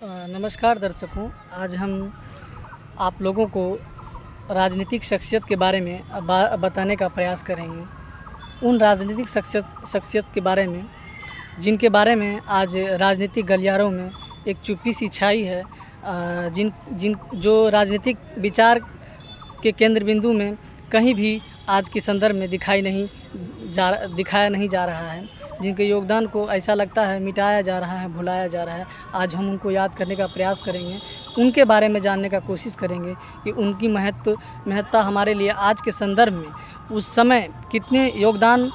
नमस्कार दर्शकों, आज हम आप लोगों को राजनीतिक शख्सियत के बारे में बताने का प्रयास करेंगे। उन राजनीतिक शख्सियत के बारे में जिनके बारे में आज राजनीतिक गलियारों में एक चुप्पी सी छाई है। जिन जिन जो राजनीतिक विचार के केंद्र बिंदु में कहीं भी आज के संदर्भ में दिखाया नहीं जा रहा है, जिनके योगदान को ऐसा लगता है मिटाया जा रहा है, भुलाया जा रहा है। आज हम उनको याद करने का प्रयास करेंगे, उनके बारे में जानने का कोशिश करेंगे कि उनकी महत्ता हमारे लिए आज के संदर्भ में उस समय कितने योगदान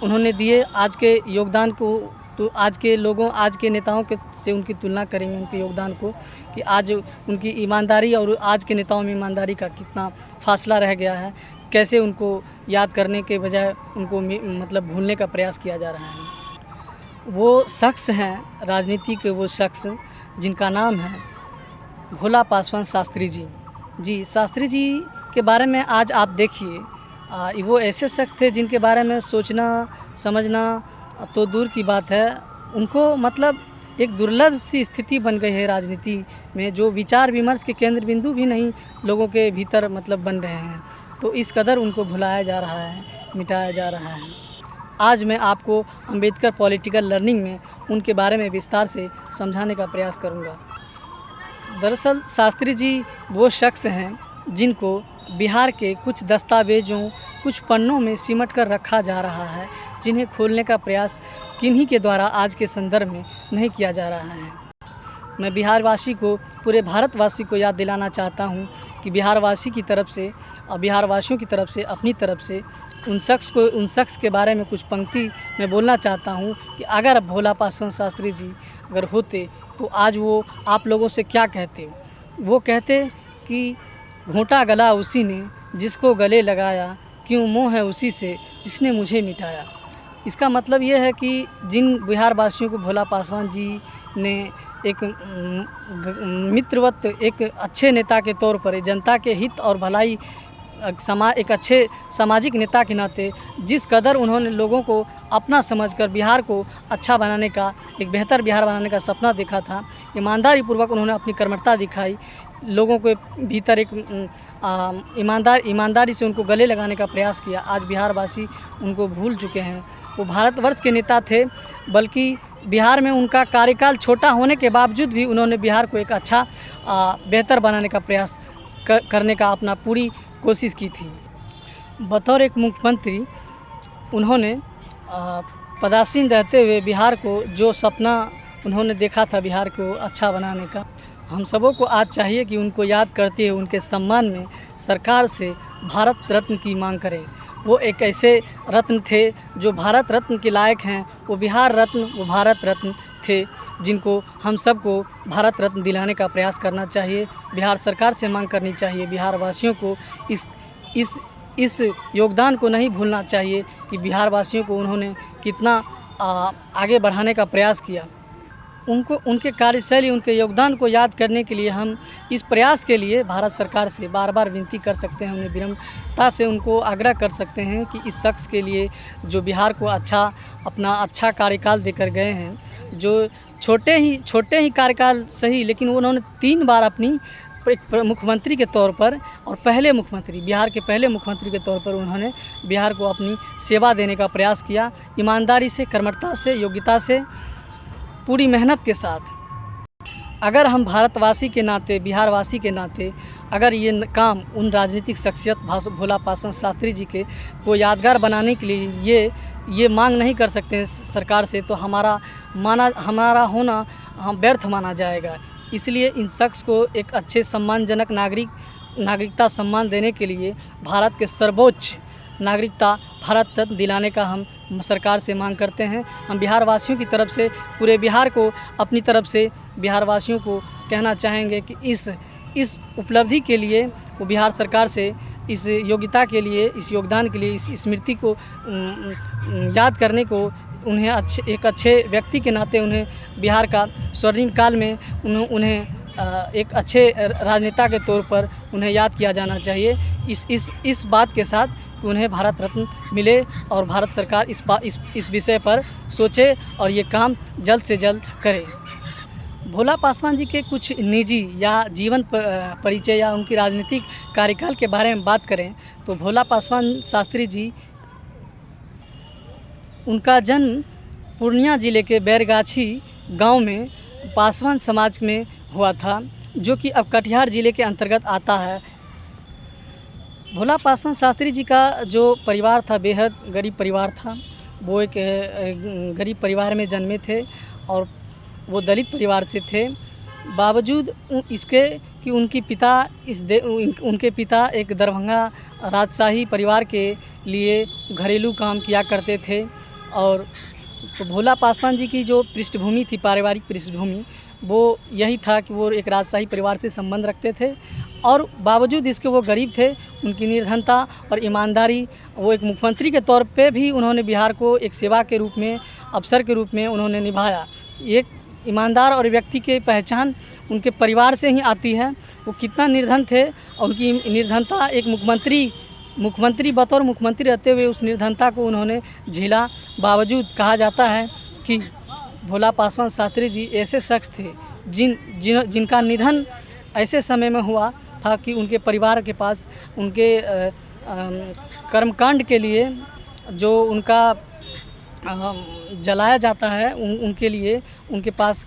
उन्होंने दिए। आज के योगदान को तो आज के लोगों, आज के नेताओं के से उनकी तुलना करेंगे, उनके योगदान को, कि आज उनकी ईमानदारी और आज के नेताओं में ईमानदारी का कितना फासला रह गया है। कैसे उनको याद करने के बजाय उनको भूलने का प्रयास किया जा रहा है। वो शख्स हैं, राजनीति के वो शख्स जिनका नाम है भोला पासवान शास्त्री जी। शास्त्री जी के बारे में आज आप देखिए, वो ऐसे शख्स थे जिनके बारे में सोचना समझना तो दूर की बात है। उनको एक दुर्लभ सी स्थिति बन गई है राजनीति में, जो विचार विमर्श के केंद्र बिंदु भी नहीं लोगों के भीतर बन रहे हैं। तो इस कदर उनको भुलाया जा रहा है, मिटाया जा रहा है। आज मैं आपको अंबेडकर पॉलिटिकल लर्निंग में उनके बारे में विस्तार से समझाने का प्रयास करूंगा। दरअसल शास्त्री जी वो शख्स हैं जिनको बिहार के कुछ दस्तावेज़ों, कुछ पन्नों में सिमट कर रखा जा रहा है, जिन्हें खोलने का प्रयास किन्हीं के द्वारा आज के संदर्भ में नहीं किया जा रहा है। मैं बिहारवासी को, पूरे भारतवासी को याद दिलाना चाहता हूं कि बिहारवासी की तरफ से और बिहारवासियों की तरफ से, अपनी तरफ से उन शख्स के बारे में कुछ पंक्ति मैं बोलना चाहता हूं कि अगर भोला पासवान शास्त्री जी अगर होते तो आज वो आप लोगों से क्या कहते। वो कहते कि घोंटा गला उसी ने जिसको गले लगाया, क्यों मोह है उसी से जिसने मुझे मिटाया। इसका मतलब ये है कि जिन बिहारवासियों को भोला पासवान जी ने एक मित्रवत, एक अच्छे नेता के तौर पर, जनता के हित और भलाई, एक अच्छे सामाजिक नेता के नाते जिस कदर उन्होंने लोगों को अपना समझकर बिहार को अच्छा बनाने का, एक बेहतर बिहार बनाने का सपना देखा था, ईमानदारी पूर्वक उन्होंने अपनी कर्मठता दिखाई, लोगों के भीतर एक ईमानदारी से उनको गले लगाने का प्रयास किया। आज बिहारवासी उनको भूल चुके हैं। वो भारतवर्ष के नेता थे, बल्कि बिहार में उनका कार्यकाल छोटा होने के बावजूद भी उन्होंने बिहार को एक अच्छा बेहतर बनाने का प्रयास करने का अपना पूरी कोशिश की थी। बतौर एक मुख्यमंत्री उन्होंने पदासीन रहते हुए बिहार को जो सपना उन्होंने देखा था बिहार को अच्छा बनाने का, हम सबों को आज चाहिए कि उनको याद करते हुए उनके सम्मान में सरकार से भारत रत्न की मांग करें। वो एक ऐसे रत्न थे जो भारत रत्न के लायक हैं। वो बिहार रत्न, वो भारत रत्न थे, जिनको हम सबको भारत रत्न दिलाने का प्रयास करना चाहिए। बिहार सरकार से मांग करनी चाहिए। बिहार वासियों को इस योगदान को नहीं भूलना चाहिए कि बिहार वासियों को उन्होंने कितना आगे बढ़ाने का प्रयास किया। उनके कार्यशैली, उनके योगदान को याद करने के लिए हम इस प्रयास के लिए भारत सरकार से बार बार विनती कर सकते हैं, उन्हें विनम्रता से उनको आग्रह कर सकते हैं कि इस शख्स के लिए जो बिहार को अपना अच्छा कार्यकाल देकर गए हैं, जो छोटे ही कार्यकाल सही, लेकिन उन्होंने 3 बार अपनी मुख्यमंत्री के तौर पर और बिहार के पहले मुख्यमंत्री के तौर पर उन्होंने बिहार को अपनी सेवा देने का प्रयास किया, ईमानदारी से, कर्मठता से, योग्यता से, पूरी मेहनत के साथ। अगर हम भारतवासी के नाते, बिहारवासी के नाते अगर ये काम उन राजनीतिक शख्सियत भोला पासवान शास्त्री जी के को यादगार बनाने के लिए ये मांग नहीं कर सकते हैं सरकार से, तो हमारा होना व्यर्थ माना जाएगा। इसलिए इन शख्स को एक अच्छे सम्मानजनक नागरिकता सम्मान देने के लिए भारत के सर्वोच्च नागरिकता भारत रत्न दिलाने का हम सरकार से मांग करते हैं। हम बिहार वासियों की तरफ से, पूरे बिहार को, अपनी तरफ से बिहार वासियों को कहना चाहेंगे कि इस उपलब्धि के लिए वो बिहार सरकार से, इस योग्यता के लिए, इस योगदान के लिए, इस स्मृति को याद करने को, उन्हें एक अच्छे व्यक्ति के नाते उन्हें बिहार का स्वर्णिम काल में उन्हें एक अच्छे राजनेता के तौर पर उन्हें याद किया जाना चाहिए। इस बात के साथ कि उन्हें भारत रत्न मिले और भारत सरकार इस विषय पर सोचे और ये काम जल्द से जल्द करे। भोला पासवान जी के कुछ निजी या जीवन परिचय या उनकी राजनीतिक कार्यकाल के बारे में बात करें तो भोला पासवान शास्त्री जी, उनका जन्म पूर्णिया जिले के बैरगाछी गांव में पासवान समाज में हुआ था, जो कि अब कटिहार जिले के अंतर्गत आता है। भोला पासवान शास्त्री जी का जो परिवार था बेहद गरीब परिवार था। वो एक गरीब परिवार में जन्मे थे और वो दलित परिवार से थे। बावजूद इसके कि उनके पिता एक दरभंगा राजशाही परिवार के लिए घरेलू काम किया करते थे। और तो भोला पासवान जी की जो पृष्ठभूमि थी, पारिवारिक पृष्ठभूमि, वो यही था कि वो एक राजशाही परिवार से संबंध रखते थे और बावजूद इसके वो गरीब थे। उनकी निर्धनता और ईमानदारी, वो एक मुख्यमंत्री के तौर पे भी उन्होंने बिहार को एक सेवा के रूप में, अवसर के रूप में उन्होंने निभाया। एक ईमानदार और व्यक्ति की पहचान उनके परिवार से ही आती है। वो कितना निर्धन थे और उनकी निर्धनता एक मुख्यमंत्री बतौर मुख्यमंत्री रहते हुए उस निर्धनता को उन्होंने झेला। बावजूद कहा जाता है कि भोला पासवान शास्त्री जी ऐसे शख्स थे जिनका निधन ऐसे समय में हुआ था कि उनके परिवार के पास उनके कर्मकांड के लिए जो उनका जलाया जाता है उनके लिए उनके पास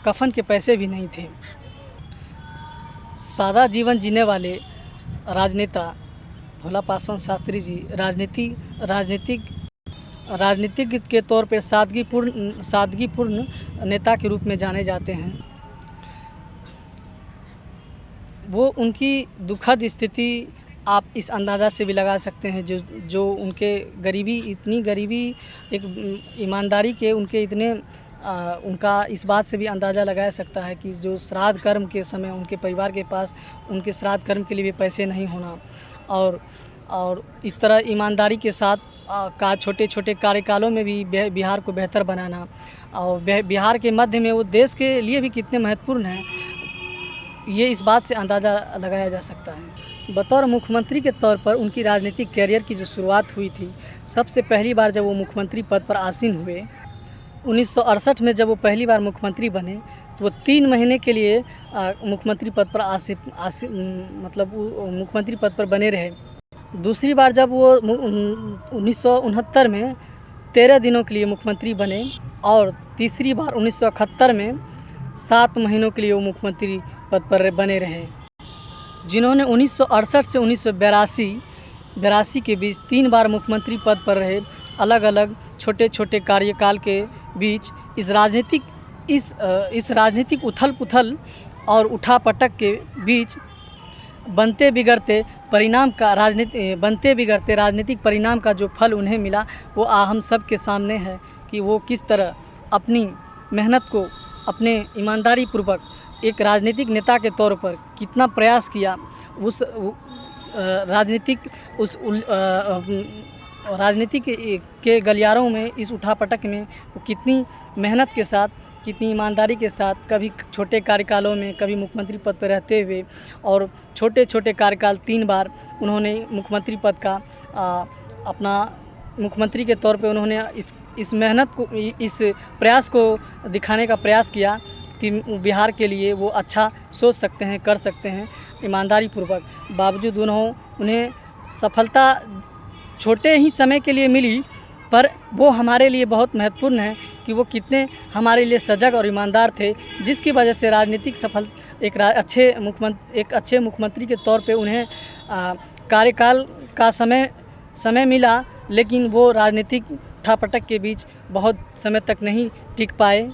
कफन के पैसे भी नहीं थे। सादा जीवन जीने वाले राजनेता भोला पासवान शास्त्री जी राजनीतिक के तौर पर सादगीपूर्ण नेता के रूप में जाने जाते हैं। वो उनकी दुखद स्थिति आप इस अंदाज़ा से भी लगा सकते हैं जो उनके इतनी गरीबी, एक ईमानदारी के उनके इतने उनका इस बात से भी अंदाज़ा लगाया सकता है कि जो श्राद्ध कर्म के समय उनके परिवार के पास उनके श्राद्ध कर्म के लिए भी पैसे नहीं होना और इस तरह ईमानदारी के साथ छोटे छोटे कार्यकालों में भी बिहार को बेहतर बनाना और बिहार के मध्य में वो देश के लिए भी कितने महत्वपूर्ण हैं, ये इस बात से अंदाज़ा लगाया जा सकता है। बतौर मुख्यमंत्री के तौर पर उनकी राजनीतिक कैरियर की जो शुरुआत हुई थी, सबसे पहली बार जब वो मुख्यमंत्री पद पर आसीन हुए 1968 में, जब वो पहली बार मुख्यमंत्री बने तो वो 3 महीने के लिए मुख्यमंत्री पद पर मुख्यमंत्री पद पर बने रहे। दूसरी बार जब वो 1969 में 13 दिनों के लिए मुख्यमंत्री बने और तीसरी बार 1971 में 7 महीनों के लिए वो मुख्यमंत्री पद पर बने रहे, जिन्होंने 1968 से 1982 के बीच 3 बार मुख्यमंत्री पद पर रहे। अलग अलग छोटे छोटे कार्यकाल के बीच इस राजनीतिक उथल पुथल और उठापटक के बीच बनते बिगड़ते राजनीतिक परिणाम का जो फल उन्हें मिला वो हम सब के सामने है कि वो किस तरह अपनी मेहनत को अपने ईमानदारी पूर्वक एक राजनीतिक नेता के तौर पर कितना प्रयास किया। उस राजनीतिक के गलियारों में, इस उठापटक में वो कितनी मेहनत के साथ, कितनी ईमानदारी के साथ, कभी छोटे कार्यकालों में, कभी मुख्यमंत्री पद पर रहते हुए और छोटे छोटे कार्यकाल 3 बार उन्होंने मुख्यमंत्री पद का अपना मुख्यमंत्री के तौर पे उन्होंने इस मेहनत को, इस प्रयास को दिखाने का प्रयास किया कि बिहार के लिए वो अच्छा सोच सकते हैं, कर सकते हैं ईमानदारी पूर्वक। बावजूद उन्हें सफलता छोटे ही समय के लिए मिली, पर वो हमारे लिए बहुत महत्वपूर्ण है कि वो कितने हमारे लिए सजग और ईमानदार थे, जिसकी वजह से राजनीतिक एक अच्छे मुख्यमंत्री के तौर पे उन्हें कार्यकाल का समय मिला, लेकिन वो राजनीतिक उठापटक के बीच बहुत समय तक नहीं टिक पाए।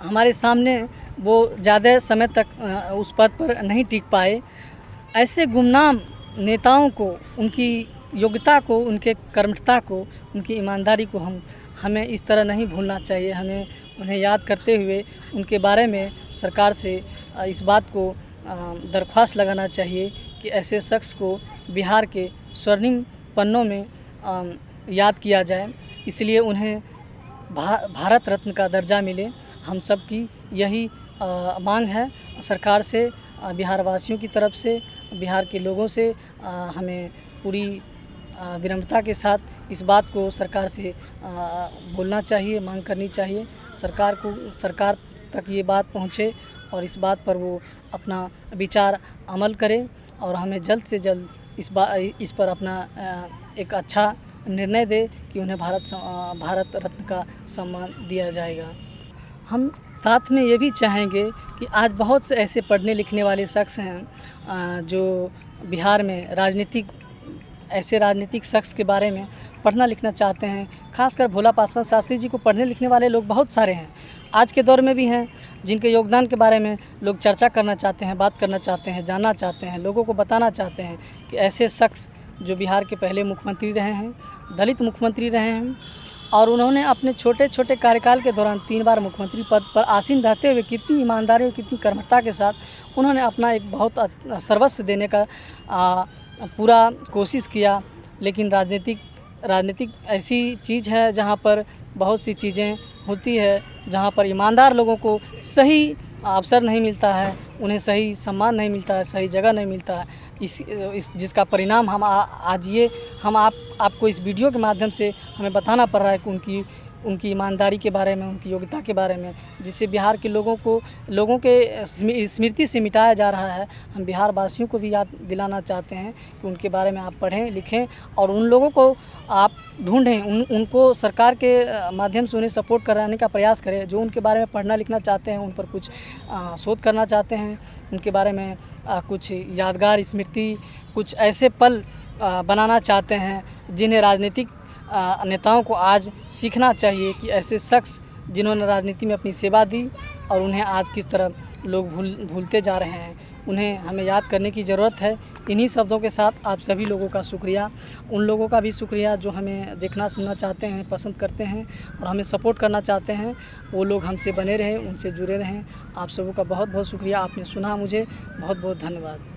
हमारे सामने वो ज़्यादा समय तक उस पद पर नहीं टिक पाए। ऐसे गुमनाम नेताओं को, उनकी योग्यता को, उनके कर्मठता को, उनकी ईमानदारी को हमें इस तरह नहीं भूलना चाहिए। हमें उन्हें याद करते हुए उनके बारे में सरकार से इस बात को दरख्वास्त लगाना चाहिए कि ऐसे शख्स को बिहार के स्वर्णिम पन्नों में याद किया जाए, इसलिए उन्हें भारत रत्न का दर्जा मिले। हम सब की यही मांग है सरकार से, बिहार वासियों की तरफ से, बिहार के लोगों से। हमें पूरी विनम्रता के साथ इस बात को सरकार से बोलना चाहिए, मांग करनी चाहिए। सरकार तक ये बात पहुँचे और इस बात पर वो अपना विचार अमल करें और हमें जल्द से जल्द इस पर अपना एक अच्छा निर्णय दे कि उन्हें भारत रत्न का सम्मान दिया जाएगा। हम साथ में ये भी चाहेंगे कि आज बहुत से ऐसे पढ़ने लिखने वाले शख्स हैं जो बिहार में ऐसे राजनीतिक शख्स के बारे में पढ़ना लिखना चाहते हैं। खासकर भोला पासवान शास्त्री जी को पढ़ने लिखने वाले लोग बहुत सारे हैं, आज के दौर में भी हैं, जिनके योगदान के बारे में लोग चर्चा करना चाहते हैं, बात करना चाहते हैं, जानना चाहते हैं, लोगों को बताना चाहते हैं कि ऐसे शख्स जो बिहार के पहले मुख्यमंत्री रहे हैं, दलित मुख्यमंत्री रहे हैं और उन्होंने अपने छोटे छोटे कार्यकाल के दौरान 3 बार मुख्यमंत्री पद पर आसीन रहते हुए कितनी ईमानदारी और कितनी कर्मठता के साथ उन्होंने अपना एक बहुत सर्वस्व देने का पूरा कोशिश किया। लेकिन राजनीतिक ऐसी चीज़ है जहाँ पर बहुत सी चीज़ें होती है, जहाँ पर ईमानदार लोगों को सही अवसर नहीं मिलता है, उन्हें सही सम्मान नहीं मिलता है, सही जगह नहीं मिलता है। इस जिसका परिणाम हम आपको इस वीडियो के माध्यम से हमें बताना पड़ रहा है कि उनकी ईमानदारी के बारे में, उनकी योग्यता के बारे में, जिससे बिहार के लोगों के स्मृति से मिटाया जा रहा है। हम बिहार वासियों को भी याद दिलाना चाहते हैं कि उनके बारे में आप पढ़ें लिखें और उन लोगों को आप ढूंढें, उनको सरकार के माध्यम से उन्हें सपोर्ट कराने का प्रयास करें। जो उनके बारे में पढ़ना लिखना चाहते हैं, उन पर कुछ शोध करना चाहते हैं, उनके बारे में कुछ यादगार स्मृति, कुछ ऐसे पल बनाना चाहते हैं जिन्हें राजनीतिक नेताओं को आज सीखना चाहिए कि ऐसे शख्स जिन्होंने राजनीति में अपनी सेवा दी और उन्हें आज किस तरह लोग भूलते जा रहे हैं, उन्हें हमें याद करने की ज़रूरत है। इन्हीं शब्दों के साथ आप सभी लोगों का शुक्रिया, उन लोगों का भी शुक्रिया जो हमें देखना सुनना चाहते हैं, पसंद करते हैं और हमें सपोर्ट करना चाहते हैं। वो लोग हमसे बने रहें, उनसे जुड़े रहें। आप सबों का बहुत बहुत शुक्रिया। आपने सुना मुझे, बहुत बहुत धन्यवाद।